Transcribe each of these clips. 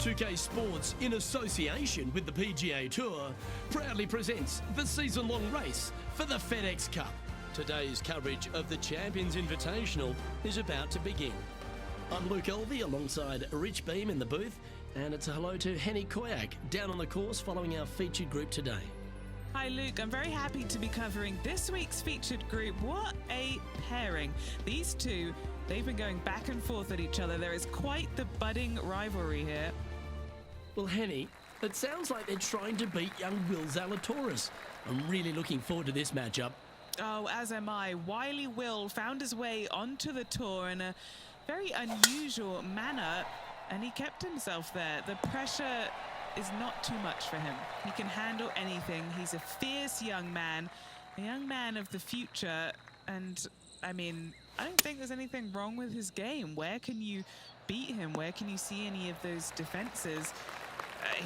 2K Sports, in association with the PGA Tour, proudly presents the season-long race for the FedEx Cup. Today's coverage of the Champions Invitational is about to begin. I'm Luke Elvey alongside Rich Beam in the booth, and it's a hello to Henny Koyak down on the course following our featured group today. Hi Luke, I'm very happy to be covering this week's featured group. What a pairing. These two, they've been going back and forth at each other. There is quite the budding rivalry here. Well, Henny, it sounds like they're trying to beat young Will Zalatoris. I'm really looking forward to this matchup. Oh, as am I. Wily Will found his way onto the tour in a very unusual manner, and he kept himself there. The pressure is not too much for him. He can handle anything. He's a fierce young man of the future, and I mean, I don't think there's anything wrong with his game. Where can you beat him? Where can you see any of those defenses?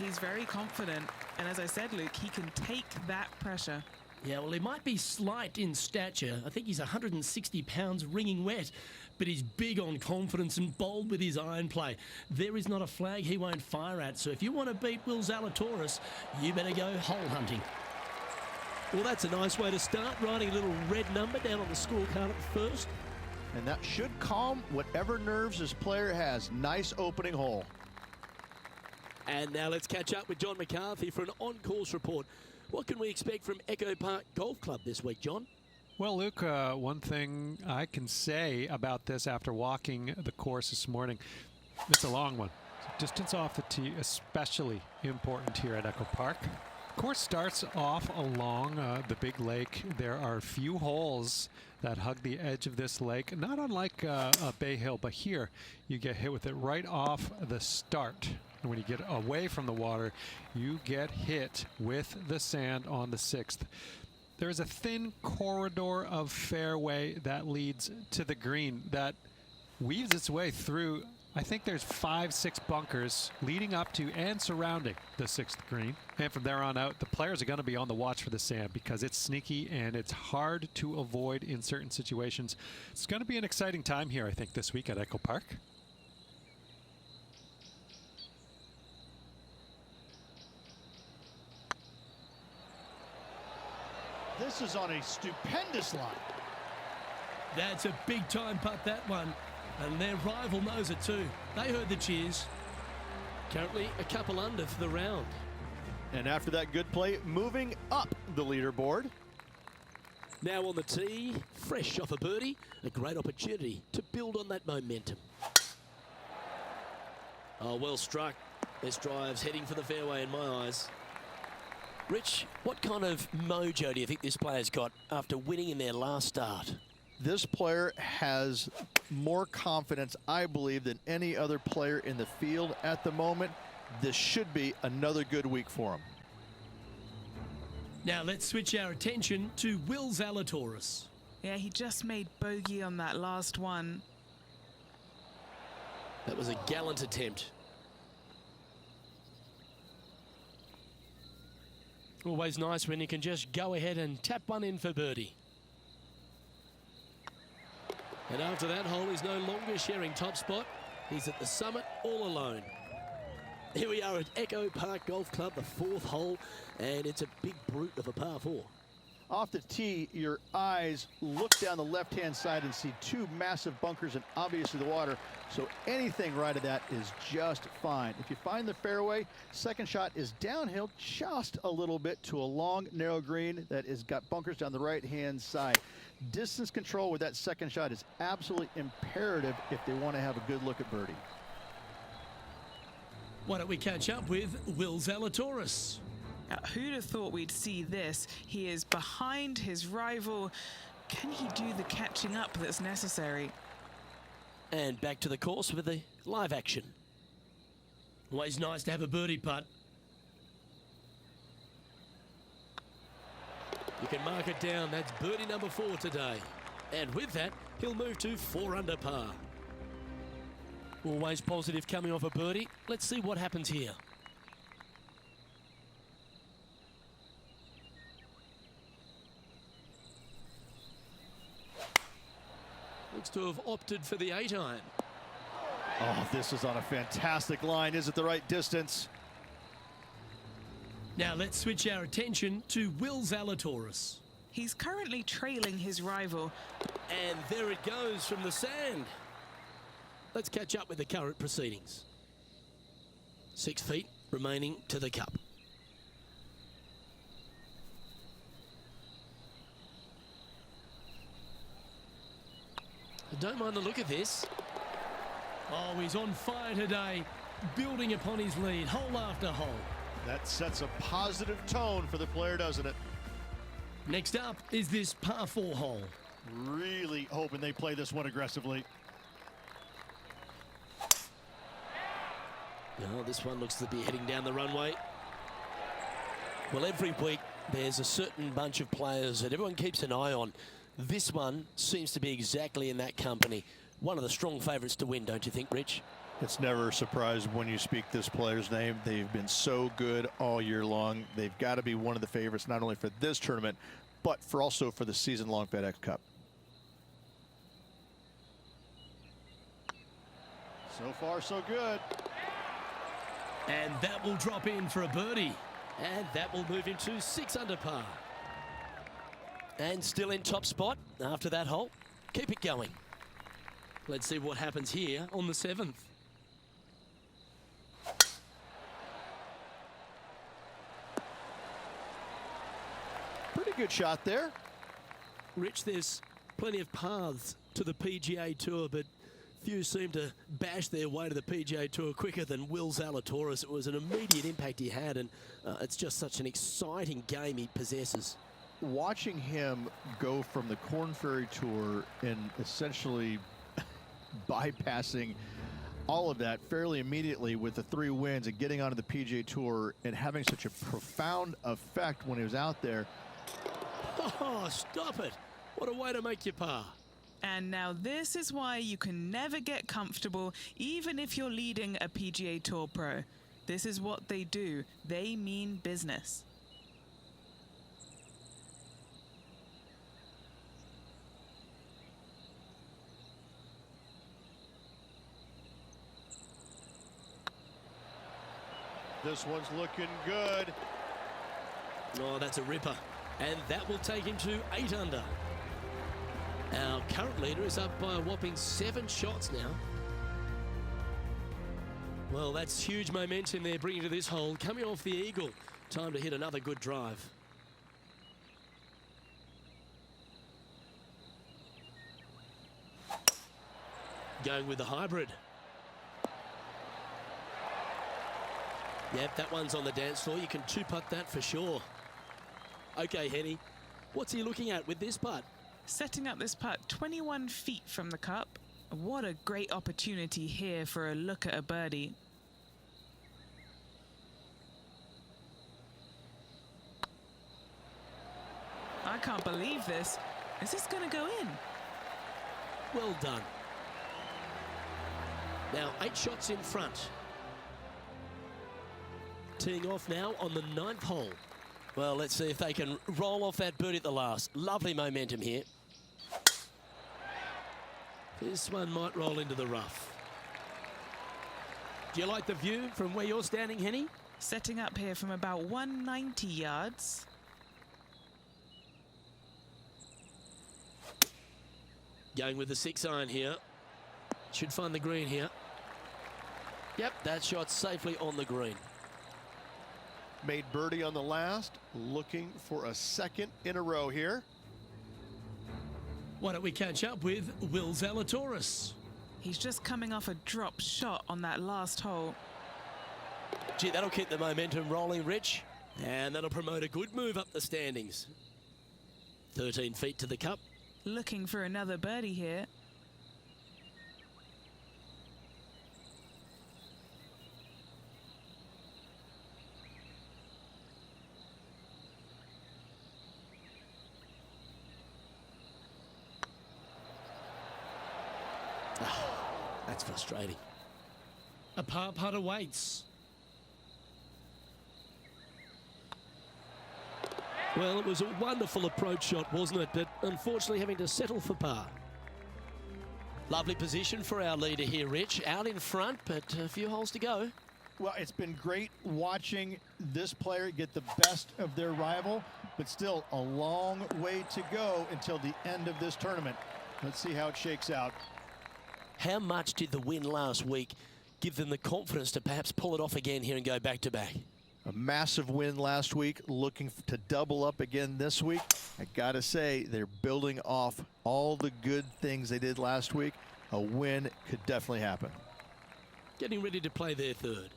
He's very confident, and as I said, Luke, he can take that pressure. Yeah, well, he might be slight in stature. I think he's 160 pounds wringing wet, but he's big on confidence and bold with his iron play. There is not a flag he won't fire at, so if you want to beat Will Zalatoris, you better go hole hunting. Well, that's a nice way to start, writing a little red number down on the scorecard at the first. And that should calm whatever nerves this player has. Nice opening hole. And now let's catch up with John McCarthy for an on-course report. What can we expect from Echo Park Golf Club this week, John? Well, Luke, one thing I can say about this after walking the course this morning, it's a long one. Distance off the tee, especially important here at Echo Park. Course starts off along the big lake. There are a few holes that hug the edge of this lake, not unlike Bay Hill, but here you get hit with it right off the start. And when you get away from the water, you get hit with the sand on the 6th. There's a thin corridor of fairway that leads to the green that weaves its way through. I think there's 5-6 bunkers leading up to and surrounding the 6th green. And from there on out, the players are going to be on the watch for the sand because it's sneaky and it's hard to avoid in certain situations. It's going to be an exciting time here, I think, this week at Echo Park. This is on a stupendous line. That's a big-time putt, that one. And their rival knows it too. They heard the cheers. Currently a couple under for the round. And after that good play, moving up the leaderboard. Now on the tee, fresh off a birdie, a great opportunity to build on that momentum. Oh, well struck. This drive's heading for the fairway in my eyes. Rich, what kind of mojo do you think this player's got after winning in their last start? This player has more confidence, I believe, than any other player in the field at the moment. This should be another good week for him. Now let's switch our attention to Will Zalatoris. Yeah, he just made bogey on that last one. That was a gallant attempt. Always nice when you can just go ahead and tap one in for birdie. And after that hole, he's no longer sharing top spot. He's at the summit all alone. Here we are at Echo Park Golf Club, the 4th hole, and it's a big brute of a par 4. Off the tee, your eyes look down the left-hand side and see 2 massive bunkers and obviously the water. So anything right of that is just fine. If you find the fairway, second shot is downhill just a little bit to a long, narrow green that has got bunkers down the right-hand side. Distance control with that second shot is absolutely imperative if they want to have a good look at birdie. Why don't we catch up with Will Zalatoris? Who'd have thought we'd see this? He is behind his rival. Can he do the catching up that's necessary? And back to the course with the live action. Always nice to have a birdie putt. You can mark it down. That's birdie number 4 today. And with that, he'll move to 4 under par. Always positive coming off a birdie. Let's see what happens here. Looks to have opted for the 8-iron. Oh, this is on a fantastic line. Is it the right distance? Now let's switch our attention to Will Zalatoris. He's currently trailing his rival. And there it goes from the sand. Let's catch up with the current proceedings. 6 feet remaining to the cup. I don't mind the look of this. Oh, he's on fire today, building upon his lead, hole after hole. That sets a positive tone for the player, doesn't it? Next up is this par 4 hole. Really hoping they play this one aggressively. No, this one looks to be heading down the runway. Well, every week there's a certain bunch of players that everyone keeps an eye on. This one seems to be exactly in that company. One of the strong favourites to win, don't you think, Rich? It's never a surprise when you speak this player's name. They've been so good all year long. They've got to be one of the favorites, not only for this tournament, but also for the season-long FedEx Cup. So far, so good. And that will drop in for a birdie. And that will move into 6 under par. And still in top spot after that hole. Keep it going. Let's see what happens here on the 7th. Pretty good shot there. Rich, there's plenty of paths to the PGA Tour, but few seem to bash their way to the PGA Tour quicker than Will Zalatoris. It was an immediate impact he had, and it's just such an exciting game he possesses. Watching him go from the Korn Ferry Tour and essentially bypassing all of that fairly immediately with the 3 wins and getting onto the PGA Tour and having such a profound effect when he was out there. Oh, stop it. What a way to make your par. And now this is why you can never get comfortable, even if you're leading a PGA Tour pro. This is what they do. They mean business. This one's looking good. Oh, that's a ripper. And that will take him to 8 under. Our current leader is up by a whopping 7 shots now. Well, that's huge momentum they're bringing to this hole. Coming off the eagle. Time to hit another good drive. Going with the hybrid. Yep, that one's on the dance floor. You can 2-putt that for sure. Okay, Henny, what's he looking at with this putt? Setting up this putt 21 feet from the cup. What a great opportunity here for a look at a birdie. I can't believe this. Is this going to go in? Well done. Now 8 shots in front. Teeing off now on the 9th hole. Well, let's see if they can roll off that birdie at the last. Lovely momentum here. This one might roll into the rough. Do you like the view from where you're standing, Henny? Setting up here from about 190 yards. Going with the 6-iron here. Should find the green here. Yep, that shot safely on the green. Made birdie on the last, looking for a 2nd in a row here. Why don't we catch up with Will Zalatoris? He's just coming off a drop shot on that last hole. Gee, that'll keep the momentum rolling, Rich. And that'll promote a good move up the standings. 13 feet to the cup. Looking for another birdie here. That's frustrating. A par putt awaits. Well, it was a wonderful approach shot, wasn't it? But unfortunately having to settle for par. Lovely position for our leader here, Rich. Out in front, but a few holes to go. Well, it's been great watching this player get the best of their rival, but still a long way to go until the end of this tournament. Let's see how it shakes out. How much did the win last week give them the confidence to perhaps pull it off again here and go back-to-back? A massive win last week, looking to double up again this week. I gotta say, they're building off all the good things they did last week. A win could definitely happen. Getting ready to play their third.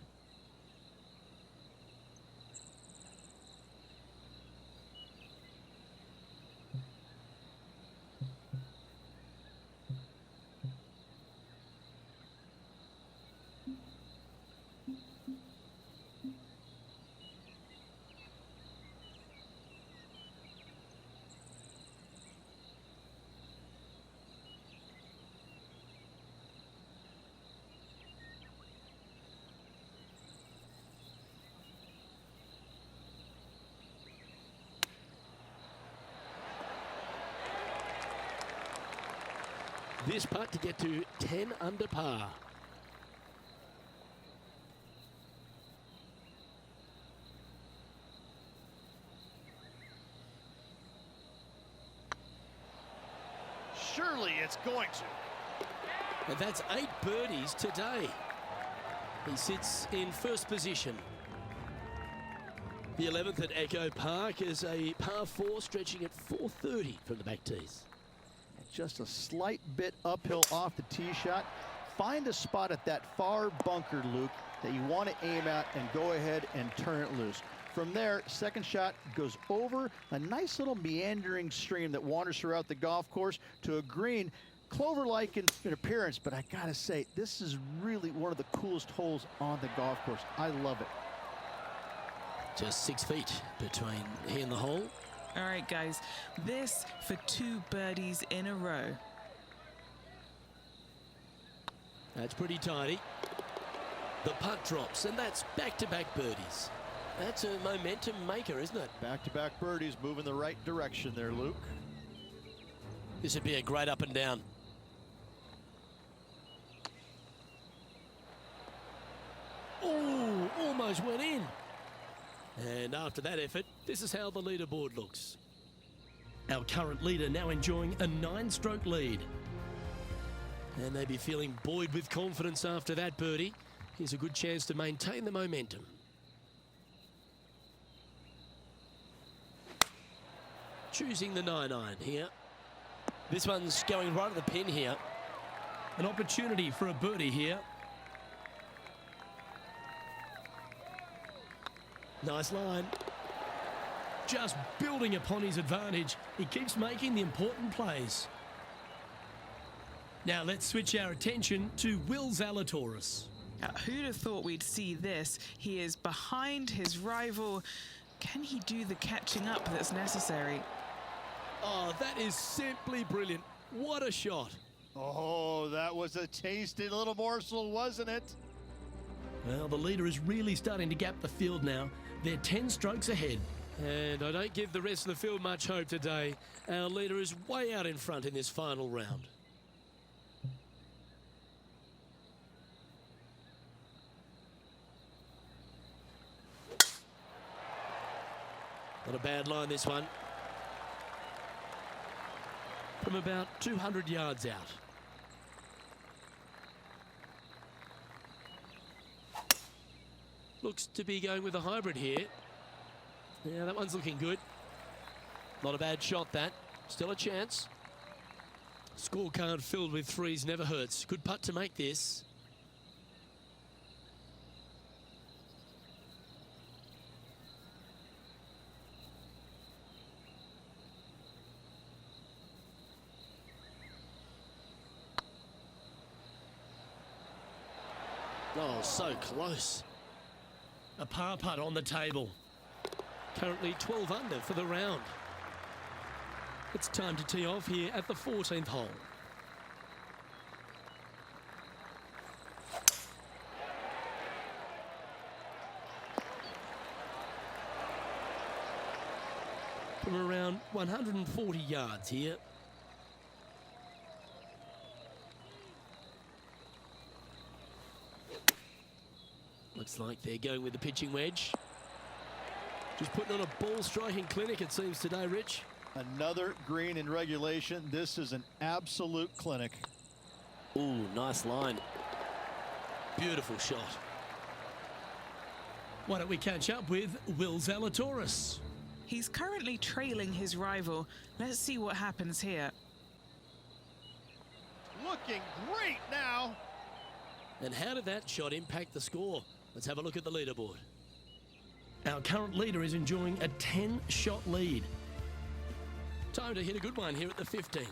This putt to get to 10 under par. Surely it's going to. And that's 8 birdies today. He sits in first position. The 11th at Echo Park is a par 4 stretching at 430 from the back tees. Just a slight bit uphill off the tee shot. Find a spot at that far bunker, Luke, that you want to aim at and go ahead and turn it loose. From there, second shot goes over a nice little meandering stream that wanders throughout the golf course to a green, clover-like in appearance, but I gotta say, this is really one of the coolest holes on the golf course. I love it. Just 6 feet between he and the hole. All right, guys, this for 2 birdies in a row. That's pretty tidy. The putt drops, and that's back-to-back birdies. That's a momentum maker, isn't it? Back-to-back birdies, moving the right direction there, Luke. This would be a great up and down. Oh, almost went in. And after that effort, this is how the leaderboard looks. Our current leader now enjoying a 9-stroke lead. And they'd be feeling buoyed with confidence after that birdie. Here's a good chance to maintain the momentum. Choosing the 9-iron here. This one's going right at the pin here. An opportunity for a birdie here. Nice line. Just building upon his advantage. He keeps making the important plays. Now let's switch our attention to Will Zalatoris. Who'd have thought we'd see this? He is behind his rival. Can he do the catching up that's necessary? Oh, that is simply brilliant. What a shot. Oh, that was a tasty little morsel, wasn't it? Well, the leader is really starting to gap the field now. They're 10 strokes ahead. And I don't give the rest of the field much hope today. Our leader is way out in front in this final round. Not a bad line, this one. From about 200 yards out. Looks to be going with a hybrid here. Yeah, that one's looking good. Not a bad shot, that. Still a chance. Scorecard filled with threes never hurts. Good putt to make this. Oh, so close. A par putt on the table. Currently 12 under for the round. It's time to tee off here at the 14th hole. From around 140 yards here. Looks like they're going with the pitching wedge. Just putting on a ball striking clinic, it seems, today, Rich. Another green in regulation. This is an absolute clinic. Ooh, nice line. Beautiful shot. Why don't we catch up with Will Zalatoris? He's currently trailing his rival. Let's see what happens here. Looking great now. And how did that shot impact the score? Let's have a look at the leaderboard. Our current leader is enjoying a 10-shot lead. Time to hit a good one here at the 15th.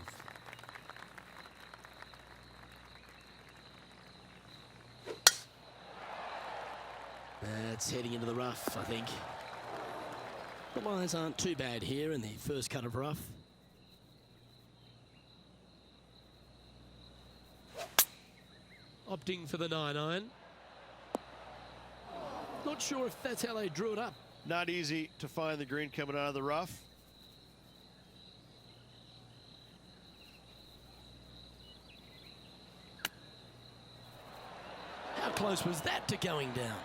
That's heading into the rough, I think. The lines aren't too bad here in the first cut of rough. Opting for the 9-iron. Not sure if that's how they drew it up. Not easy to find the green coming out of the rough. How close was that to going down?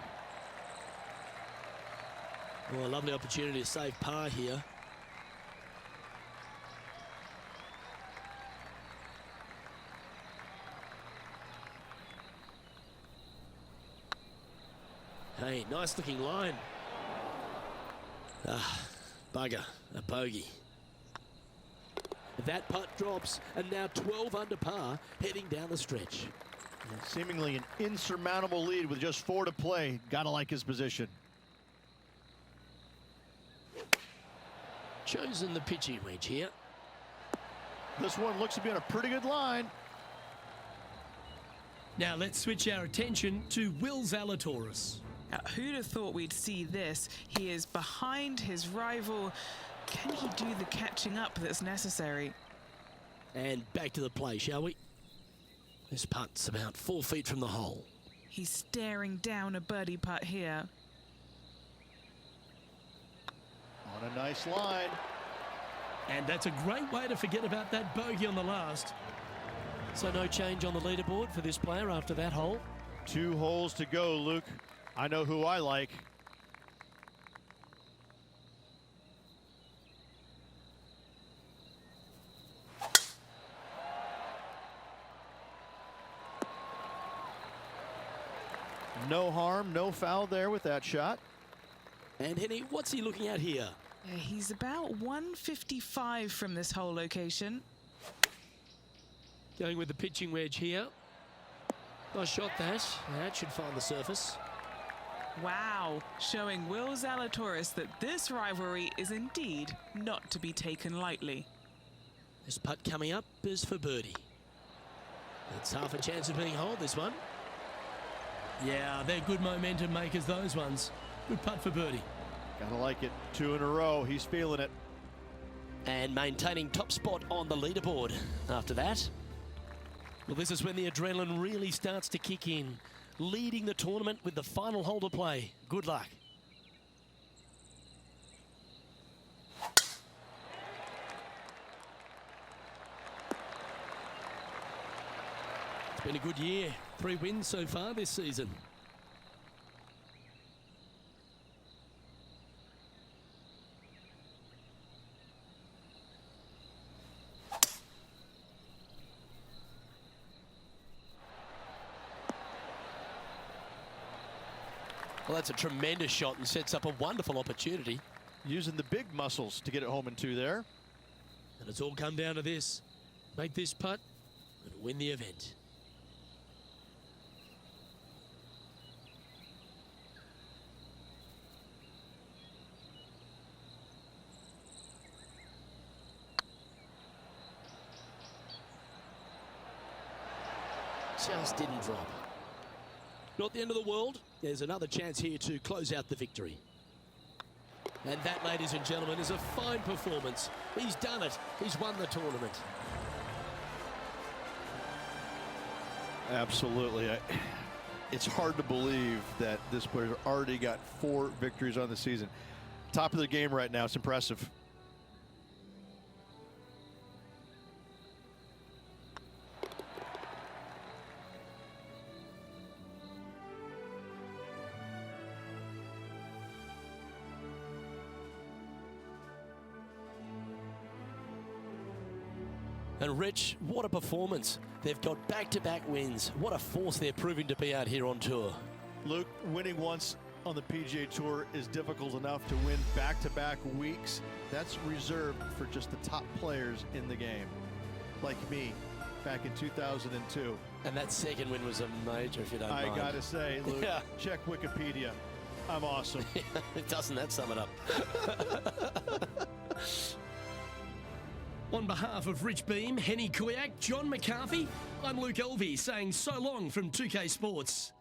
Well, a lovely opportunity to save par here. Hey, nice looking line. Ah, bugger, a bogey. That putt drops, and now 12 under par, heading down the stretch. Seemingly an insurmountable lead with just 4 to play. Gotta like his position. Chosen the pitching wedge here. This one looks to be on a pretty good line. Now let's switch our attention to Will Zalatoris. Now, who'd have thought we'd see this? He is behind his rival. Can he do the catching up that's necessary? And back to the play, shall we? This putt's about 4 feet from the hole. He's staring down a birdie putt here. On a nice line. And that's a great way to forget about that bogey on the last. So no change on the leaderboard for this player after that hole. 2 holes to go, Luke. I know who I like. No harm, no foul there with that shot. And Henny, what's he looking at here? Yeah, he's about 155 from this hole location. Going with the pitching wedge here. Nice shot that. That should find the surface. Wow, showing Will Zalatoris that this rivalry is indeed not to be taken lightly. This putt coming up is for birdie. It's half a chance of being holed, this one. Yeah, they're good momentum makers, those ones. Good putt for birdie. Gotta like it. 2 in a row. He's feeling it. And maintaining top spot on the leaderboard after that. Well, this is when the adrenaline really starts to kick in. Leading the tournament with the final hole to play. Good luck. It's been a good year. 3 wins so far this season. Well, that's a tremendous shot and sets up a wonderful opportunity. Using the big muscles to get it home in 2 there. And it's all come down to this. Make this putt and win the event. Just didn't drop. Not the end of the world. There's another chance here to close out the victory. And that, ladies and gentlemen, is a fine performance. He's done it. He's won the tournament. Absolutely. It's hard to believe that this player's already got 4 victories on the season. Top of the game right now. It's impressive. And Rich, what a performance. They've got back-to-back wins. What a force they're proving to be out here on tour. Luke, winning once on the PGA Tour is difficult enough. To win back-to-back weeks, that's reserved for just the top players in the game, like me back in 2002. And that second win was a major, if you don't mind. I gotta say, Luke, Yeah. check Wikipedia. I'm awesome. Doesn't that sum it up? On behalf of Rich Beam, Henny Kuyak, John McCarthy, I'm Luke Elvey saying so long from 2K Sports.